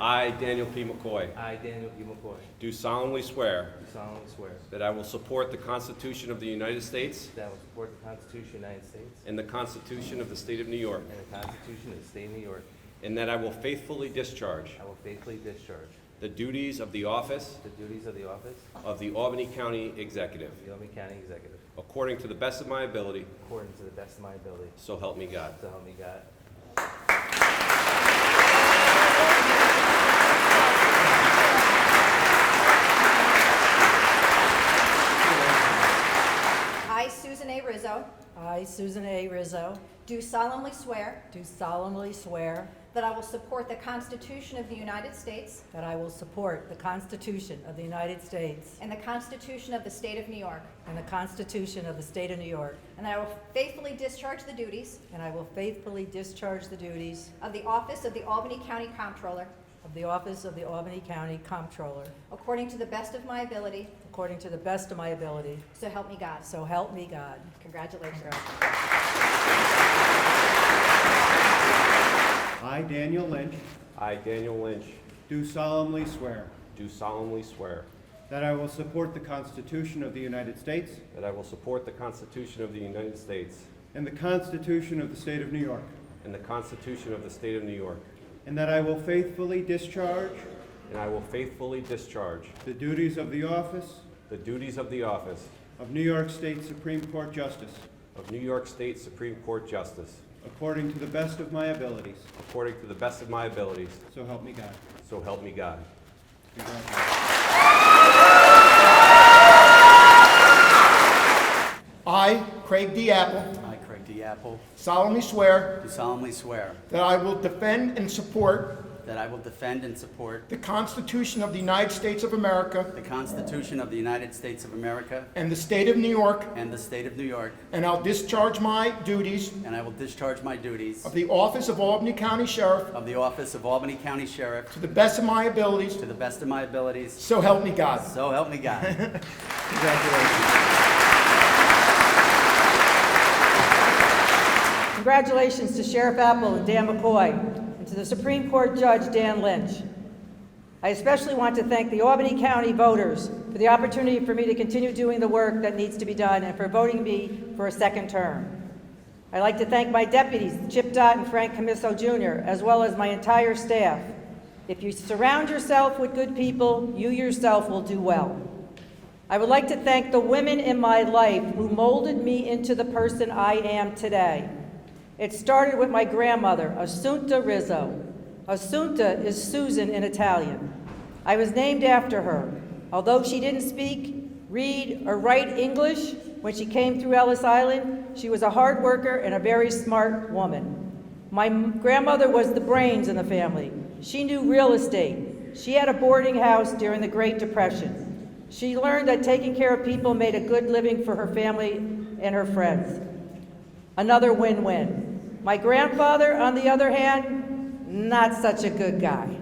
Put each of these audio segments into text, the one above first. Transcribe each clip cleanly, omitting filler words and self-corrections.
I, Daniel P. McCoy, I, Daniel P. McCoy, do solemnly swear do solemnly swear that I will support the Constitution of the United States that I will support the Constitution of the United States and the Constitution of the State of New York, and the Constitution of the State of New York. and that I will faithfully discharge I will faithfully discharge the duties of the office the duties of the office of the Albany County Executive of the Albany County Executive according to the best of my ability, according to the best of my ability. so help me God. So help me God. I, Susan A. Rizzo, I, Susan A. Rizzo, do solemnly swear do solemnly swear that I will support the Constitution of the United States that I will support the Constitution of the United States and the Constitution of the State of New York, and the Constitution of the State of New York, and that I will faithfully discharge the duties and I will faithfully discharge the duties of the office of the Albany County Comptroller of the office of the Albany County Comptroller according to the best of my ability, according to the best of my ability. so help me God. So help me God. Congratulations. I, Daniel Lynch, I, Daniel Lynch, do solemnly swear do solemnly swear that I will support the Constitution of the United States that I will support the Constitution of the United States and the Constitution of the State of New York, and the Constitution of the State of New York, and that I will faithfully discharge and I will faithfully discharge the duties of the office the duties of the office of New York State Supreme Court Justice of New York State Supreme Court Justice according to the best of my abilities. according to the best of my abilities, So help me God. so help me God. Congratulations. I, Craig D. Apple, I, Craig D. Apple, solemnly swear do solemnly swear that I will defend and support that I will defend and support the Constitution of the United States of America the Constitution of the United States of America and the State of New York, and the State of New York, and I'll discharge my duties and I will discharge my duties of the office of Albany County Sheriff of the office of Albany County Sheriff to the best of my abilities. to the best of my abilities, So help me God. so help me God. Congratulations. Congratulations to Sheriff Apple and Dan McCoy, and to the Supreme Court Judge Dan Lynch. I especially want to thank the Albany County voters for the opportunity for me to continue doing the work that needs to be done and for voting me for a second term. I'd like to thank my deputies, Chip Dott and Frank Camiso Jr., as well as my entire staff. If you surround yourself with good people, you yourself will do well. I would like to thank the women in my life who molded me into the person I am today. It started with my grandmother, Assunta Rizzo. Assunta is Susan in Italian. I was named after her. Although she didn't speak, read, or write English when she came through Ellis Island, she was a hard worker and a very smart woman. My grandmother was the brains in the family. She knew real estate. She had a boarding house during the Great Depression. She learned that taking care of people made a good living for her family and her friends. Another win-win. My grandfather, on the other hand, not such a good guy.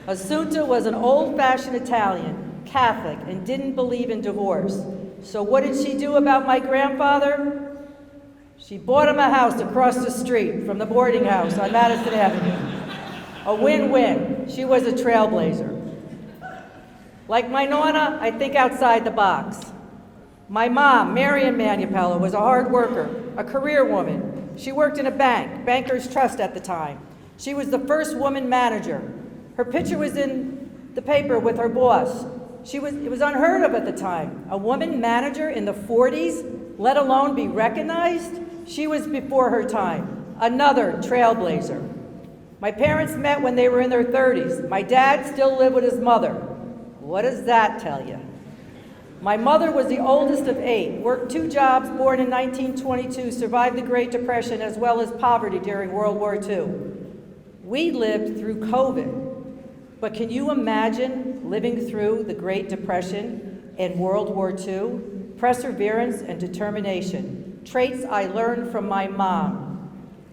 Assunta was an old-fashioned Italian, Catholic, and didn't believe in divorce. So what did she do about my grandfather? She bought him a house across the street from the boarding house on Madison Avenue. A win-win. She was a trailblazer. Like my nonna, I think outside the box. My mom, Marion Manupella, was a hard worker, a career woman. She worked in a bank, Bankers Trust at the time. She was the first woman manager. Her picture was in the paper with her boss. It was unheard of at the time. A woman manager in the 40s, let alone be recognized? She was before her time. Another trailblazer. My parents met when they were in their 30s. My dad still lived with his mother. What does that tell you? My mother was the oldest of 8, worked 2 jobs, born in 1922, survived the Great Depression as well as poverty during World War II. We lived through COVID, but can you imagine living through the Great Depression and World War II? Perseverance and determination, traits I learned from my mom.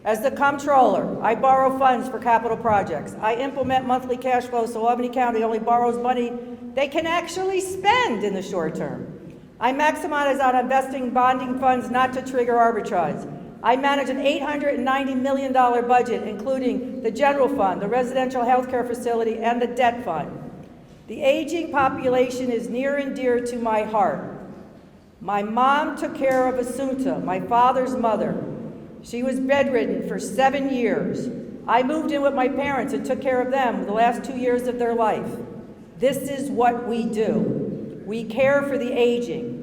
As the comptroller, I borrow funds for capital projects. I implement monthly cash flow so Albany County only borrows money they can actually spend in the short term. I maximize on investing bonding funds not to trigger arbitrage. I manage an $890 million budget, including the general fund, the residential health care facility, and the debt fund. The aging population is near and dear to my heart. My mom took care of Asunta, my father's mother. She was bedridden for 7 years. I moved in with my parents and took care of them the last 2 years of their life. This is what we do. We care for the aging.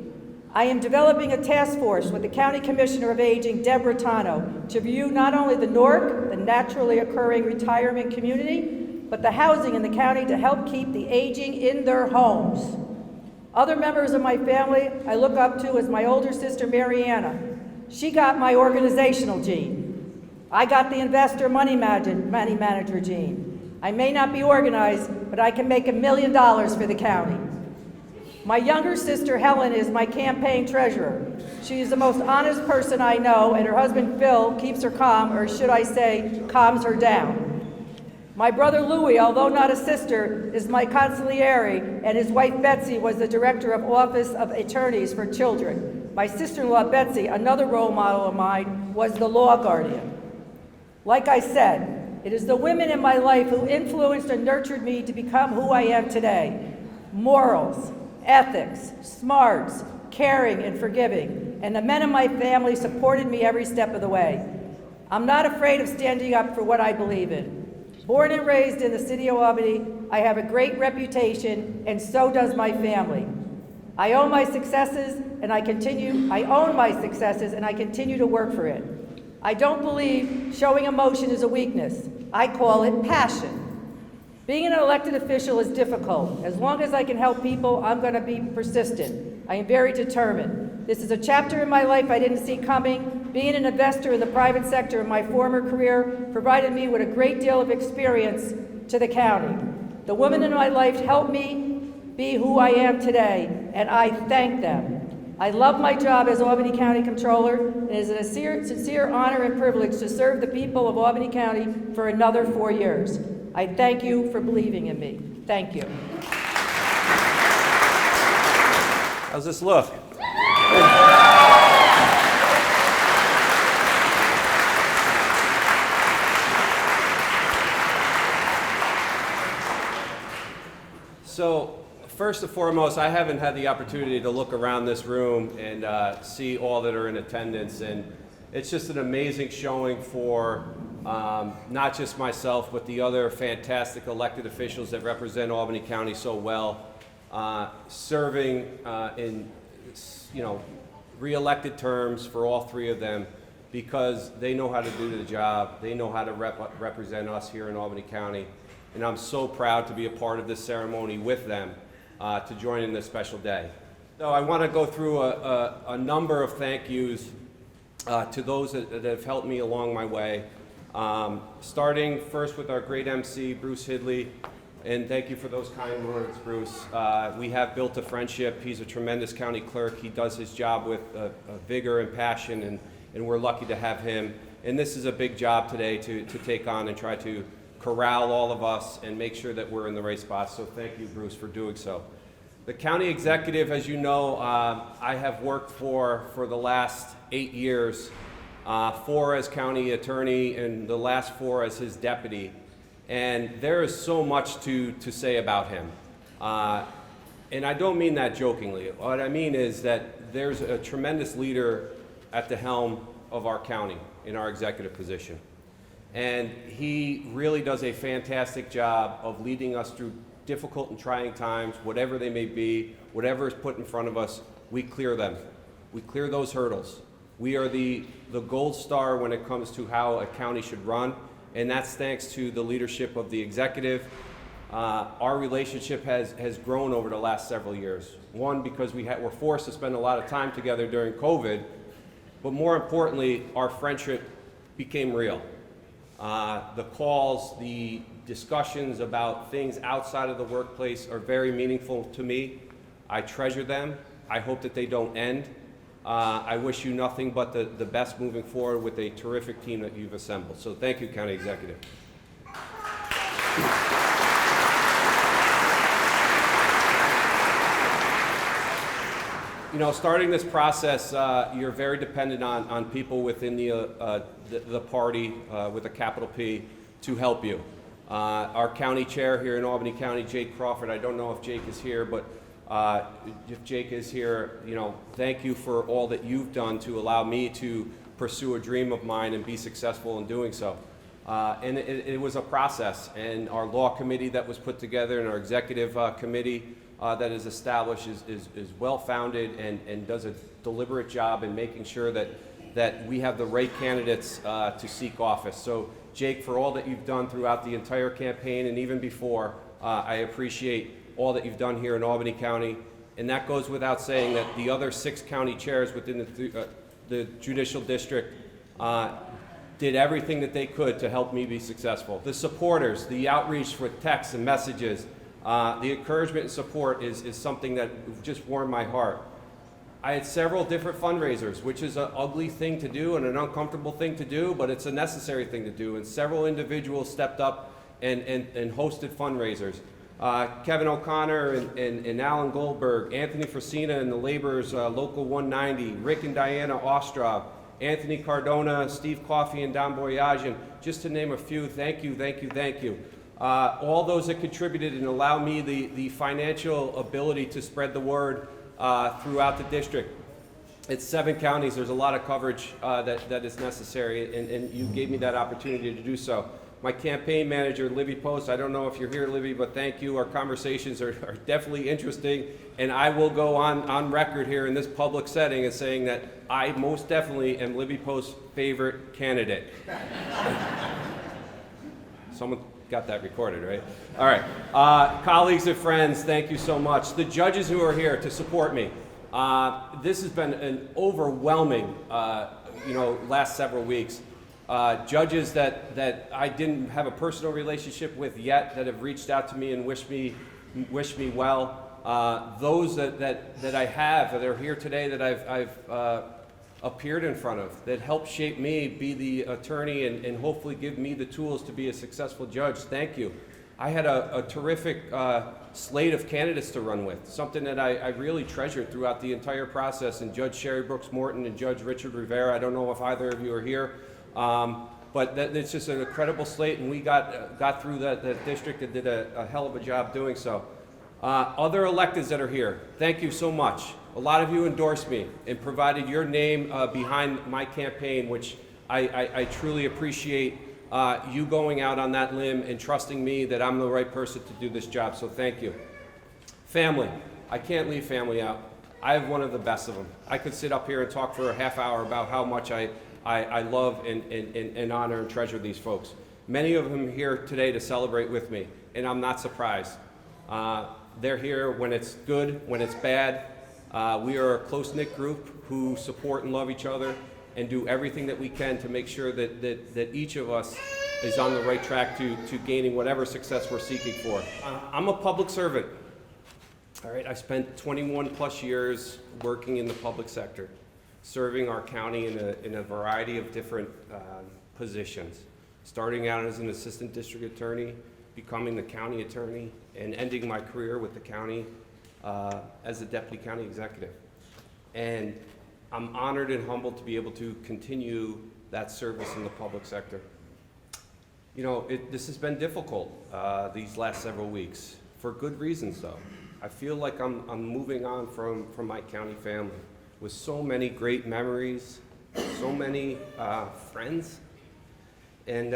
I am developing a task force with the County Commissioner of Aging, Deborah Tano, to review not only the NORC, the naturally occurring retirement community, but the housing in the county to help keep the aging in their homes. Other members of my family I look up to is my older sister, Mariana. She got my organizational gene. I got the investor money manager gene. I may not be organized, but I can make $1 million for the county. My younger sister, Helen, is my campaign treasurer. She is the most honest person I know, and her husband, Phil, keeps her calm, or should I say, calms her down. My brother, Louis, although not a sister, is my consigliere, and his wife, Betsy, was the director of Office of Attorneys for Children. My sister-in-law, Betsy, another role model of mine, was the law guardian. Like I said, it is the women in my life who influenced and nurtured me to become who I am today. Morals, ethics, smarts, caring, and forgiving. And the men in my family supported me every step of the way. I'm not afraid of standing up for what I believe in. Born and raised in the city of Albany, I have a great reputation, and so does my family. I own my successes, and I continue to work for it. I don't believe showing emotion is a weakness. I call it passion. Being an elected official is difficult. As long as I can help people, I'm going to be persistent. I am very determined. This is a chapter in my life I didn't see coming. Being an investor in the private sector in my former career provided me with a great deal of experience to the county. The women in my life helped me be who I am today, and I thank them. I love my job as Albany County Controller, and it is a sincere honor and privilege to serve the people of Albany County for another 4 years. I thank you for believing in me. Thank you. How's this look? So, first and foremost, I haven't had the opportunity to look around this room and see all that are in attendance, and it's just an amazing showing for not just myself, but the other fantastic elected officials that represent Albany County so well, serving in re-elected terms for all three of them, because they know how to do the job, they know how to represent us here in Albany County, and I'm so proud to be a part of this ceremony with them to join in this special day. So I want to go through a number of thank yous to those that have helped me along my way. Starting first with our great MC, Bruce Hidley, and thank you for those kind words, Bruce. We have built a friendship. He's a tremendous county clerk. He does his job with a vigor and passion, and we're lucky to have him. And this is a big job today to take on and try to corral all of us and make sure that we're in the right spot. So thank you, Bruce, for doing so. The county executive, as you know, I have worked for the last 8 years, 4 as county attorney and the last 4 as his deputy. And there is so much to say about him. And I don't mean that jokingly. What I mean is that there's a tremendous leader at the helm of our county in our executive position. And he really does a fantastic job of leading us through difficult and trying times, whatever they may be, whatever is put in front of us, we clear them. We clear those hurdles. We are the gold star when it comes to how a county should run, and that's thanks to the leadership of the executive. Our relationship has grown over the last several years. One, because we're forced to spend a lot of time together during COVID, but more importantly, our friendship became real. The calls, the discussions about things outside of the workplace are very meaningful to me. I treasure them. I hope that they don't end. I wish you nothing but the best moving forward with a terrific team that you've assembled. So thank you, County Executive. You know, starting this process, you're very dependent on people within the party with a capital P to help you. Our county chair here in Albany County, Jake Crawford, I don't know if Jake is here, but if Jake is here, you know, thank you for all that you've done to allow me to pursue a dream of mine and be successful in doing so. And it was a process, and our law committee that was put together and our executive committee that is established is well-founded and does a deliberate job in making sure that we have the right candidates to seek office. So Jake, for all that you've done throughout the entire campaign and even before, I appreciate all that you've done here in Albany County. And that goes without saying that the other 6 county chairs within the judicial district did everything that they could to help me be successful. The supporters, the outreach with texts and messages, the encouragement and support is something that just warmed my heart. I had several different fundraisers, which is an ugly thing to do and an uncomfortable thing to do, but it's a necessary thing to do. And several individuals stepped up and hosted fundraisers. Kevin O'Connor and Alan Goldberg, Anthony Frasina and the Laborers Local 190, Rick and Diana Ostrov, Anthony Cardona, Steve Coffey, and Don Boyajian, just to name a few. Thank you, thank you, thank you. All those that contributed and allow me the financial ability to spread the word throughout the district. It's 7 counties. There's a lot of coverage that is necessary, and you gave me that opportunity to do so. My campaign manager, Libby Post, I don't know if you're here, Libby, but thank you. Our conversations are definitely interesting, and I will go on record here in this public setting as saying that I most definitely am Libby Post's favorite candidate. Someone got that recorded, right? All right. Colleagues and friends, thank you so much. The judges who are here to support me. This has been an overwhelming, last several weeks. Judges that I didn't have a personal relationship with yet that have reached out to me and wish me well. Those that I have that are here today that I've appeared in front of that helped shape me be the attorney and hopefully give me the tools to be a successful judge. Thank you. I had a terrific slate of candidates to run with, something that I really treasured throughout the entire process. And Judge Sherry Brooks Morton and Judge Richard Rivera, I don't know if either of you are here, but it's just an incredible slate, and we got through that district and did a hell of a job doing so. Other electeds that are here, thank you so much. A lot of you endorsed me and provided your name behind my campaign, which I truly appreciate you going out on that limb and trusting me that I'm the right person to do this job, so thank you. Family, I can't leave family out. I have one of the best of them. I could sit up here and talk for a half hour about how much I love and honor and treasure these folks. Many of them are here today to celebrate with me, and I'm not surprised. They're here when it's good, when it's bad. We are a close-knit group who support and love each other and do everything that we can to make sure that each of us is on the right track to gaining whatever success we're seeking for. I'm a public servant. All right, I spent 21 plus years working in the public sector, serving our county in a variety of different positions, starting out as an assistant district attorney, becoming the county attorney, and ending my career with the county as a deputy county executive. And I'm honored and humbled to be able to continue that service in the public sector. You know, this has been difficult these last several weeks, for good reasons though. I feel like I'm moving on from my county family with so many great memories, so many friends, and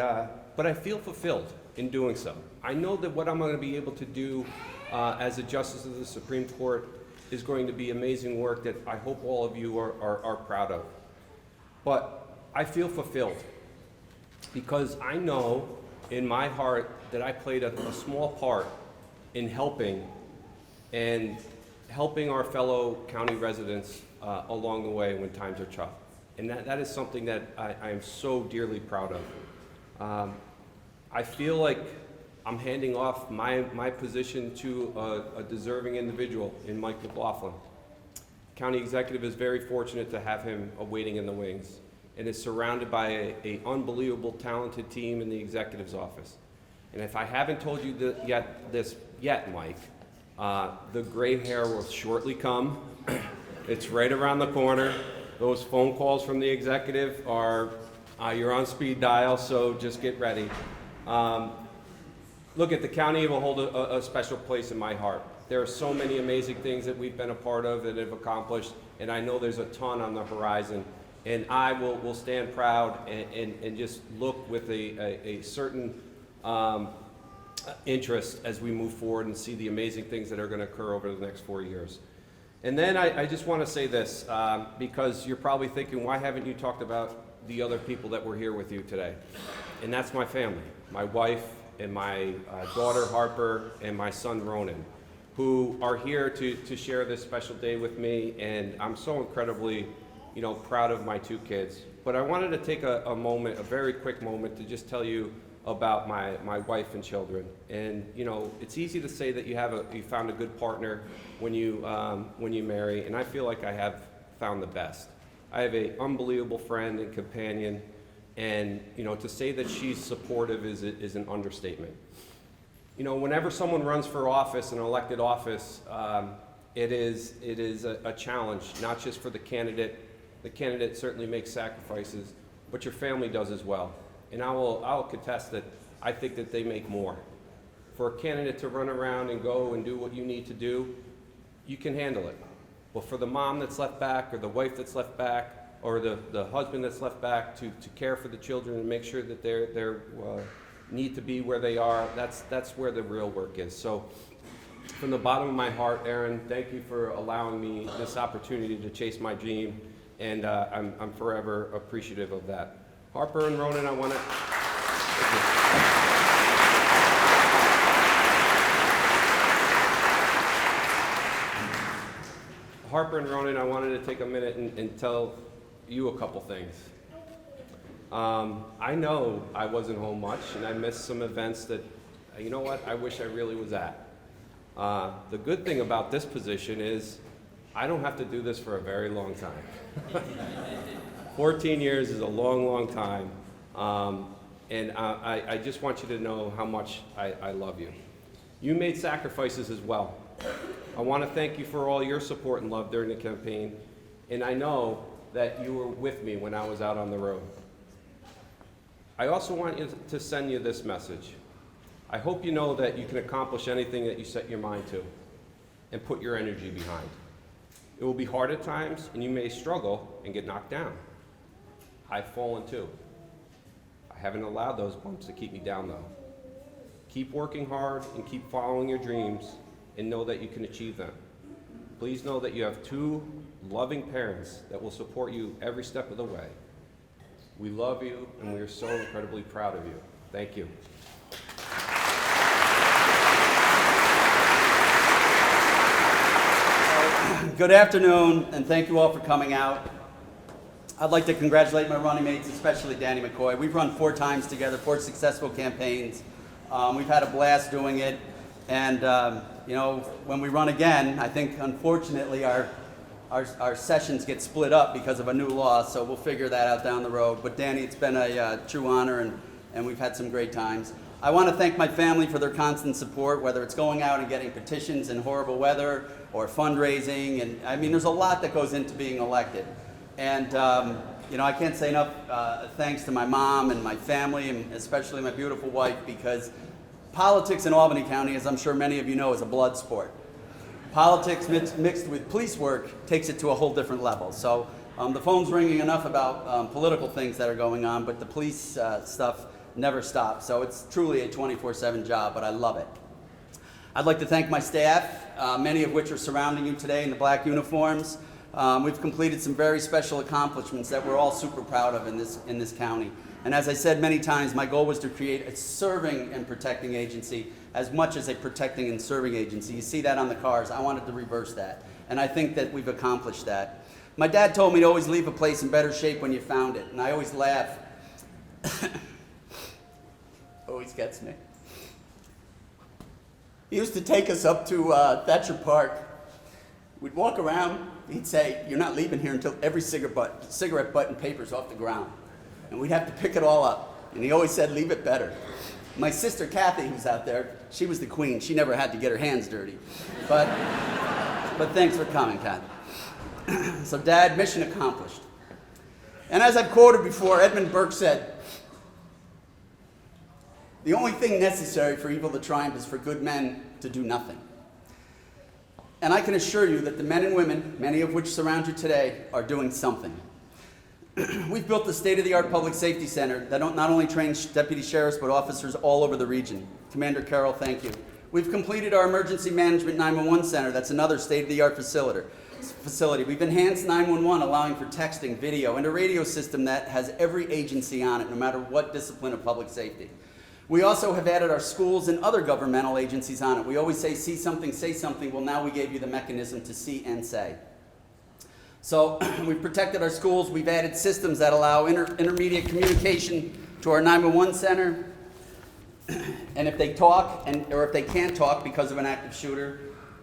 but I feel fulfilled in doing so. I know that what I'm going to be able to do as a justice of the Supreme Court is going to be amazing work that I hope all of you are proud of. But I feel fulfilled because I know in my heart that I played a small part in helping our fellow county residents along the way when times are tough. And that is something that I am so dearly proud of. I feel like I'm handing off my position to a deserving individual in Mike McLaughlin. County executive is very fortunate to have him waiting in the wings and is surrounded by an unbelievable talented team in the executive's office. And if I haven't told you this yet, Mike, the gray hair will shortly come It's right around the corner. Those phone calls from the executive are, you're on speed dial, so just get ready. Look, at the county will hold a special place in my heart. There are so many amazing things that we've been a part of and have accomplished, and I know there's a ton on the horizon. And I will stand proud and just look with a certain interest as we move forward and see the amazing things that are going to occur over the next 4 years. And then I just want to say this, because you're probably thinking, why haven't you talked about the other people that were here with you today? And that's my family, my wife and my daughter Harper and my son Ronan, who are here to share this special day with me. And I'm so incredibly, proud of my two kids. But I wanted to take a moment, a very quick moment, to just tell you about my wife and children. And it's easy to say that you found a good partner when you marry, and I feel like I have found the best. I have an unbelievable friend and companion, and to say that she's supportive is an understatement. Whenever someone runs for office, an elected office, it is a challenge, not just for the candidate. The candidate certainly makes sacrifices, but your family does as well. And I'll contest that I think that they make more. For a candidate to run around and go and do what you need to do, you can handle it. But for the mom that's left back, or the wife that's left back, or the husband that's left back to care for the children and make sure that they need to be where they are, that's where the real work is. So from the bottom of my heart, Aaron, thank you for allowing me this opportunity to chase my dream, and I'm forever appreciative of that. Harper and Ronan, I want to... Harper and Ronan, I wanted to take a minute and tell you a couple things. I know I wasn't home much, and I missed some events that, I wish I really was at. The good thing about this position is I don't have to do this for a very long time. 14 years is a long, long time, and I just want you to know how much I love you. You made sacrifices as well. I want to thank you for all your support and love during the campaign, and I know that you were with me when I was out on the road. I also want to send you this message. I hope you know that you can accomplish anything that you set your mind to and put your energy behind. It will be hard at times, and you may struggle and get knocked down. I've fallen too. I haven't allowed those bumps to keep me down though. Keep working hard and keep following your dreams, and know that you can achieve them. Please know that you have two loving parents that will support you every step of the way. We love you, and we are so incredibly proud of you. Thank you. Good afternoon, and thank you all for coming out. I'd like to congratulate my running mates, especially Danny McCoy. We've run 4 times together, 4 successful campaigns. We've had a blast doing it, and when we run again, I think unfortunately our sessions get split up because of a new law, so we'll figure that out down the road. But Danny, it's been a true honor, and we've had some great times. I want to thank my family for their constant support, whether it's going out and getting petitions in horrible weather or fundraising, and I mean, there's a lot that goes into being elected. And I can't say enough thanks to my mom and my family, and especially my beautiful wife, because politics in Albany County, as I'm sure many of you know, is a blood sport. Politics mixed with police work takes it to a whole different level. So the phone's ringing enough about political things that are going on, but the police stuff never stops. So it's truly a 24/7 job, but I love it. I'd like to thank my staff, many of which are surrounding you today in the black uniforms. We've completed some very special accomplishments that we're all super proud of in this county. And as I said many times, my goal was to create a serving and protecting agency as much as a protecting and serving agency. You see that on the cars. I wanted to reverse that. And I think that we've accomplished that. My dad told me to always leave a place in better shape when you found it. And I always laugh. Always gets me. He used to take us up to Thatcher Park. We'd walk around. He'd say, "You're not leaving here until every cigarette butt and paper's off the ground." And we'd have to pick it all up. And he always said, "Leave it better." My sister Kathy, who's out there, she was the queen. She never had to get her hands dirty. But thanks for coming, Kathy. So Dad, mission accomplished. And as I've quoted before, Edmund Burke said, "The only thing necessary for evil to triumph is for good men to do nothing." And I can assure you that the men and women, many of which surround you today, are doing something. We've built the state-of-the-art public safety center that not only trains deputy sheriffs but officers all over the region. Commander Carroll, thank you. We've completed our emergency management 911 center. That's another state-of-the-art facility. We've enhanced 911, allowing for texting, video, and a radio system that has every agency on it, no matter what discipline of public safety. We also have added our schools and other governmental agencies on it. We always say, see something, say something. Well, now we gave you the mechanism to see and say. So we've protected our schools. We've added systems that allow intermediate communication to our 911 center. And if they talk, or if they can't talk because of an active shooter,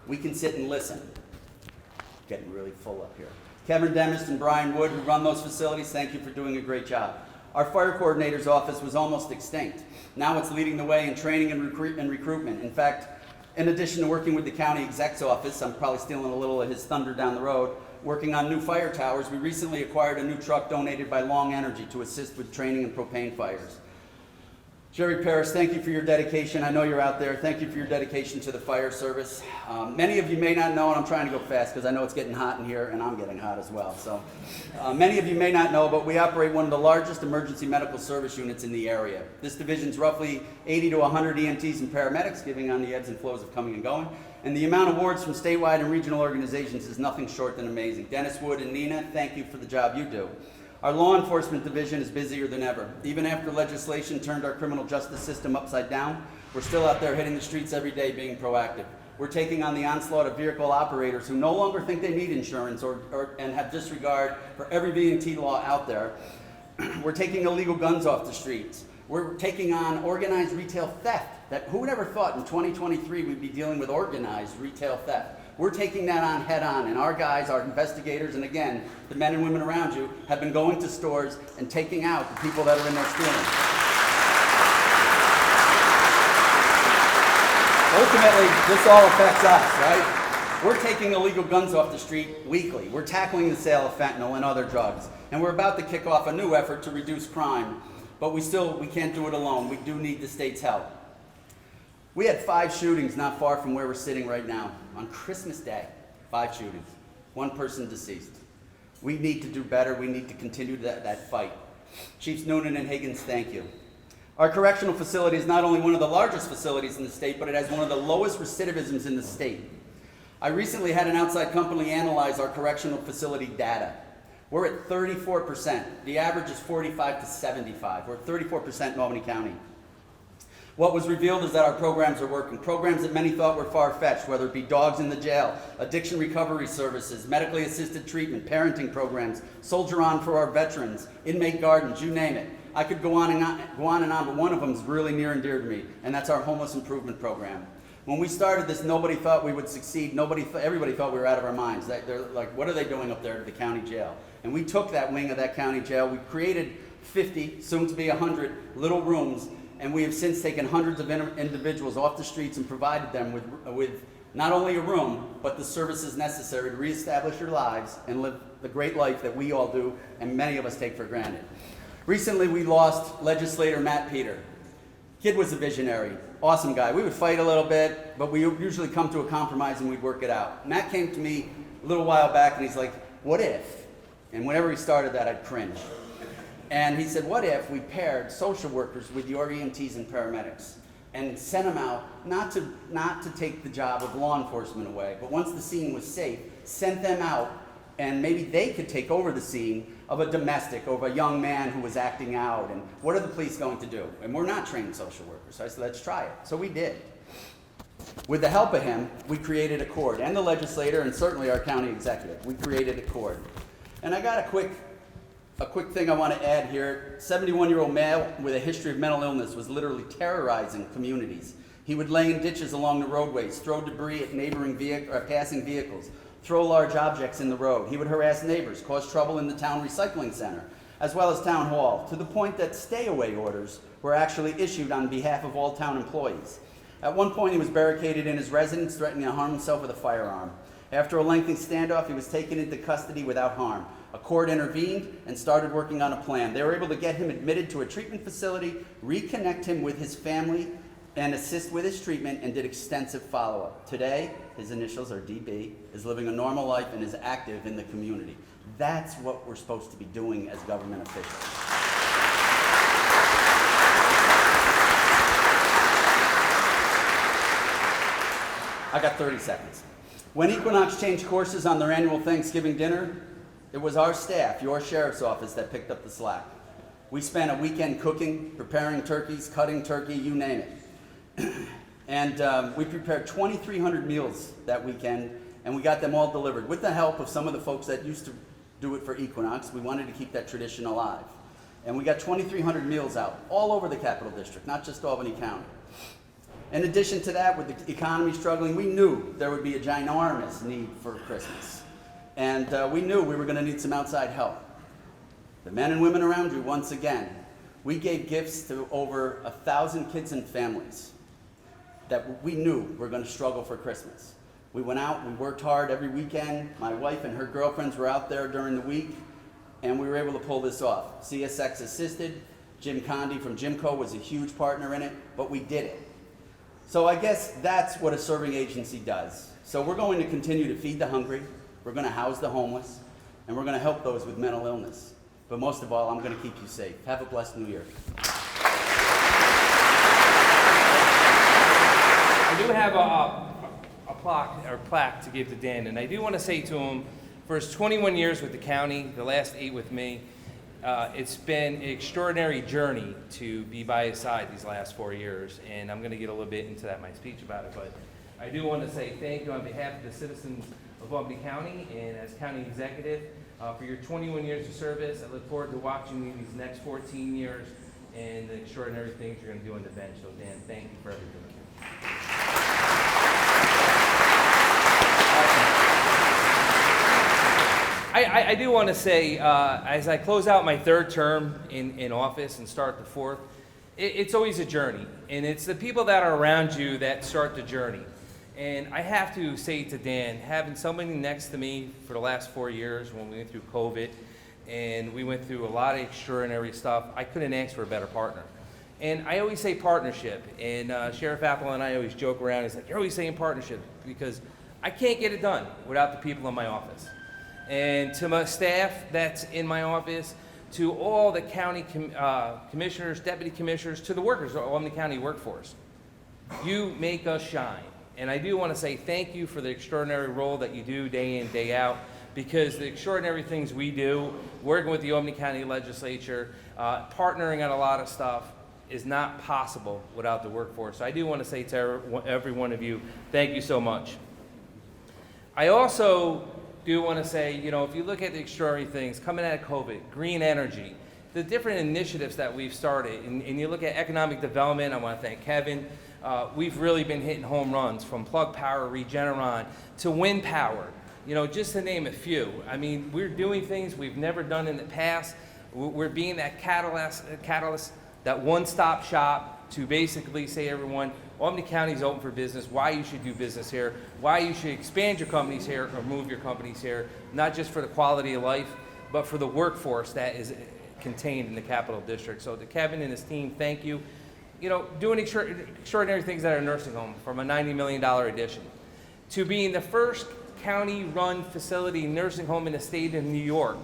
we can sit and listen. Getting really full up here. Kevin Demist and Brian Wood, who run those facilities, thank you for doing a great job. Our fire coordinator's office was almost extinct. Now it's leading the way in training and recruitment. In fact, in addition to working with the county exec's office, I'm probably stealing a little of his thunder down the road, working on new fire towers, we recently acquired a new truck donated by Long Energy to assist with training and propane fires. Jerry Paris, thank you for your dedication. I know you're out there. Thank you for your dedication to the fire service. Many of you may not know, and I'm trying to go fast because I know it's getting hot in here, and I'm getting hot as well. So many of you may not know, but we operate one of the largest emergency medical service units in the area. This division's roughly 80 to 100 EMTs and paramedics, giving on the ebbs and flows of coming and going. And the amount of awards from statewide and regional organizations is nothing short than amazing. Dennis Wood and Nina, thank you for the job you do. Our law enforcement division is busier than ever. Even after legislation turned our criminal justice system upside down, we're still out there hitting the streets every day being proactive. We're taking on the onslaught of vehicle operators who no longer think they need insurance and have disregard for every V&T law out there. We're taking illegal guns off the streets. We're taking on organized retail theft. Who would ever thought in 2023 we'd be dealing with organized retail theft? We're taking that on head on, and our guys, our investigators, and again, the men and women around you, have been going to stores and taking out the people that are in there stealing. Ultimately, this all affects us, right? We're taking illegal guns off the street weekly. We're tackling the sale of fentanyl and other drugs, and we're about to kick off a new effort to reduce crime, but we can't do it alone. We do need the state's help. We had 5 shootings not far from where we're sitting right now. On Christmas Day, 5 shootings, 1 person deceased. We need to do better. We need to continue that fight. Chiefs Noonan and Higgins, thank you. Our correctional facility is not only one of the largest facilities in the state, but it has one of the lowest recidivisms in the state. I recently had an outside company analyze our correctional facility data. We're at 34%. The average is 45 to 75. We're at 34% in Albany County. What was revealed is that our programs are working. Programs that many thought were far-fetched, whether it be dogs in the jail, addiction recovery services, medically assisted treatment, parenting programs, Soldier On for our veterans, inmate gardens, you name it. I could go on and on, but one of them is really near and dear to me, and that's our homeless improvement program. When we started this, nobody thought we would succeed. Everybody thought we were out of our minds. They're like, what are they doing up there to the county jail? And we took that wing of that county jail. We created 50, soon to be 100, little rooms. And we have since taken hundreds of individuals off the streets and provided them with not only a room, but the services necessary to reestablish their lives and live the great life that we all do and many of us take for granted. Recently, we lost legislator Matt Peter. Kid was a visionary, awesome guy. We would fight a little bit, but we usually come to a compromise and we'd work it out. Matt came to me a little while back and he's like, what if? And whenever he started that, I'd cringe. And he said, what if we paired social workers with your EMTs and paramedics and sent them out, not to take the job of law enforcement away, but once the scene was safe, sent them out and maybe they could take over the scene of a domestic or of a young man who was acting out, and what are the police going to do? And we're not trained social workers, so I said, let's try it. So we did. With the help of him, we created ACCORD, and the legislator, and certainly our county executive. We created ACCORD. And I got a quick thing I want to add here. 71-year-old male with a history of mental illness was literally terrorizing communities. He would lay in ditches along the roadways, throw debris at neighboring passing vehicles, throw large objects in the road. He would harass neighbors, cause trouble in the town recycling center, as well as town hall, to the point that stay-away orders were actually issued on behalf of all town employees. At one point, he was barricaded in his residence, threatening to harm himself with a firearm. After a lengthy standoff, he was taken into custody without harm. A court intervened and started working on a plan. They were able to get him admitted to a treatment facility, reconnect him with his family, and assist with his treatment, and did extensive follow-up. Today, his initials are DB, is living a normal life and is active in the community. That's what we're supposed to be doing as government officials. I got 30 seconds. When Equinox changed courses on their annual Thanksgiving dinner, it was our staff, your sheriff's office, that picked up the slack. We spent a weekend cooking, preparing turkeys, cutting turkey, you name it. And we prepared 2,300 meals that weekend, and we got them all delivered. With the help of some of the folks that used to do it for Equinox, we wanted to keep that tradition alive. And we got 2,300 meals out all over the Capital District, not just Albany County. In addition to that, with the economy struggling, we knew there would be a ginormous need for Christmas. And we knew we were going to need some outside help. The men and women around you, once again, we gave gifts to over 1,000 kids and families that we knew were going to struggle for Christmas. We went out, we worked hard every weekend. My wife and her girlfriends were out there during the week, and we were able to pull this off. CSX assisted. Jim Condi from Jimco was a huge partner in it, but we did it. So I guess that's what a serving agency does. So we're going to continue to feed the hungry, we're going to house the homeless, and we're going to help those with mental illness. But most of all, I'm going to keep you safe. Have a blessed New Year. I do have a plaque to give to Dan, and I do want to say to him, for his 21 years with the county, the last 8 with me, it's been an extraordinary journey to be by his side these last 4 years, and I'm going to get a little bit into that in my speech about it, but I do want to say thank you on behalf of the citizens of Albany County and as county executive for your 21 years of service. I look forward to watching you these next 14 years and the extraordinary things you're going to do on the bench. So Dan, thank you for everything. I do want to say, as I close out my 3rd term in office and start the 4th, it's always a journey. And it's the people that are around you that start the journey. And I have to say to Dan, having somebody next to me for the last 4 years when we went through COVID, and we went through a lot of extraordinary stuff, I couldn't ask for a better partner. And I always say partnership, and Sheriff Apple and I always joke around. He's like, you're always saying partnership, because I can't get it done without the people in my office. And to my staff that's in my office, to all the county commissioners, deputy commissioners, to the workers of the Albany County workforce, you make us shine. And I do want to say thank you for the extraordinary role that you do day in, day out, because the extraordinary things we do, working with the Albany County Legislature, partnering on a lot of stuff, is not possible without the workforce. So I do want to say to every one of you, thank you so much. I also do want to say, you know, if you look at the extraordinary things coming out of COVID, green energy, the different initiatives that we've started, and you look at economic development, I want to thank Kevin. We've really been hitting home runs, from Plug Power, Regeneron, to wind power, you know, just to name a few. I mean, we're doing things we've never done in the past. We're being that catalyst, that one-stop shop to basically say, everyone, Albany County is open for business, why you should do business here, why you should expand your companies here or move your companies here, not just for the quality of life, but for the workforce that is contained in the Capital District. So to Kevin and his team, thank you. You know, doing extraordinary things at our nursing home, from a $90 million addition, to being the first county-run facility nursing home in the state of New York,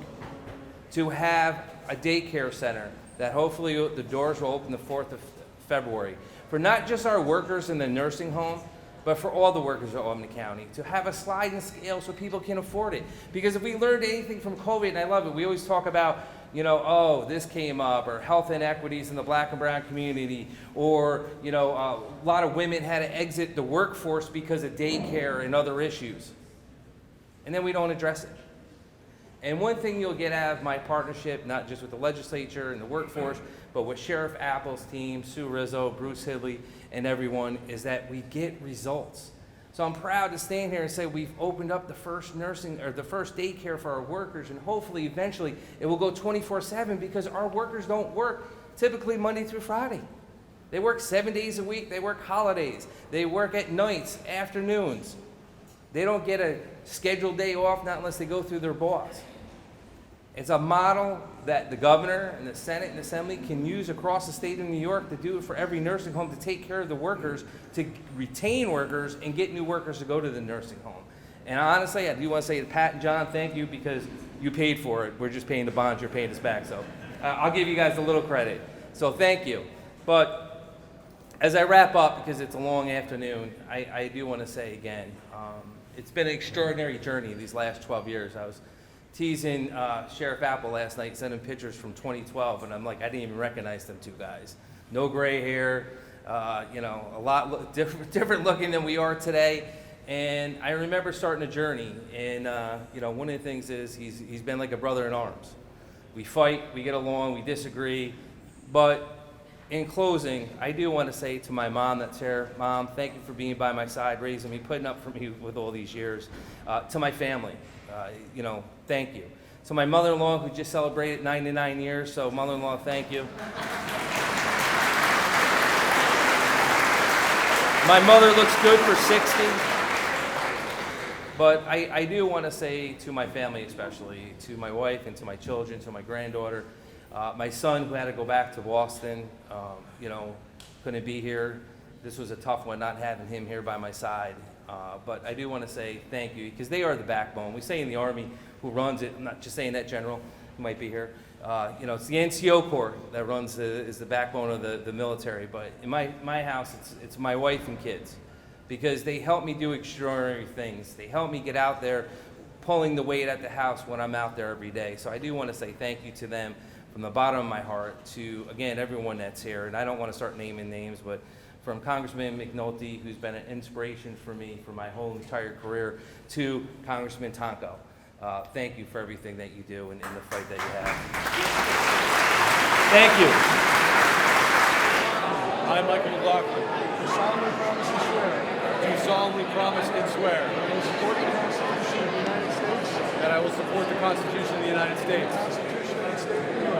to have a daycare center that hopefully the doors will open the 4th of February, for not just our workers in the nursing home, but for all the workers of Albany County, to have a sliding scale so people can afford it. Because if we learned anything from COVID, and I love it, we always talk about, you know, oh, this came up, or health inequities in the black and brown community, or, you know, a lot of women had to exit the workforce because of daycare and other issues. And then we don't address it. And one thing you'll get out of my partnership, not just with the legislature and the workforce, but with Sheriff Apple's team, Sue Rizzo, Bruce Hidley, and everyone, is that we get results. So I'm proud to stand here and say we've opened up the first daycare for our workers, and hopefully eventually it will go 24/7, because our workers don't work typically Monday through Friday. They work 7 days a week, they work holidays, they work at nights, afternoons. They don't get a scheduled day off, not unless they go through their boss. It's a model that the governor and the Senate and Assembly can use across the state of New York to do it for every nursing home, to take care of the workers, to retain workers, and get new workers to go to the nursing home. And honestly, I do want to say to Pat and John, thank you, because you paid for it. We're just paying the bonds, you're paying us back. So I'll give you guys a little credit. So thank you. But as I wrap up, because it's a long afternoon, I do want to say again, it's been an extraordinary journey these last 12 years. I was teasing Sheriff Apple last night, sending pictures from 2012, and I'm like, I didn't even recognize them two guys. No gray hair, you know, a lot different looking than we are today. And I remember starting a journey, and you know, one of the things is he's been like a brother in arms. We fight, we get along, we disagree, but in closing, I do want to say to my mom that's here, Mom, thank you for being by my side, raising me, putting up for me with all these years. To my family, you know, thank you. To my mother-in-law, who just celebrated 99 years, so mother-in-law, thank you. My mother looks good for 60. But I do want to say to my family especially, to my wife and to my children, to my granddaughter, my son who had to go back to Boston, you know, couldn't be here. This was a tough one, not having him here by my side. But I do want to say thank you, because they are the backbone. We say in the Army, who runs it, I'm not just saying that general, who might be here, you know, it's the NCO Corps that runs is the backbone of the military. But in my house, it's my wife and kids, because they help me do extraordinary things. They help me get out there, pulling the weight at the house when I'm out there every day. So I do want to say thank you to them from the bottom of my heart, to, again, everyone that's here. And I don't want to start naming names, but from Congressman McNulty, who's been an inspiration for me for my whole entire career, to Congressman Tonko. Thank you for everything that you do and the fight that you have. Thank you. I, Michael McLaughlin, do solemnly promise and swear that I will support the Constitution of the United States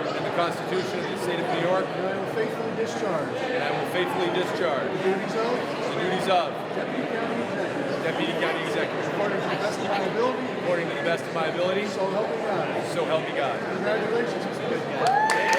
and the Constitution of the State of New York, And I will faithfully discharge and I will faithfully discharge the duties of Deputy County Executive according to the best of my ability, according to the best of my ability, so help me God. so help me God. Congratulations, Mr. President.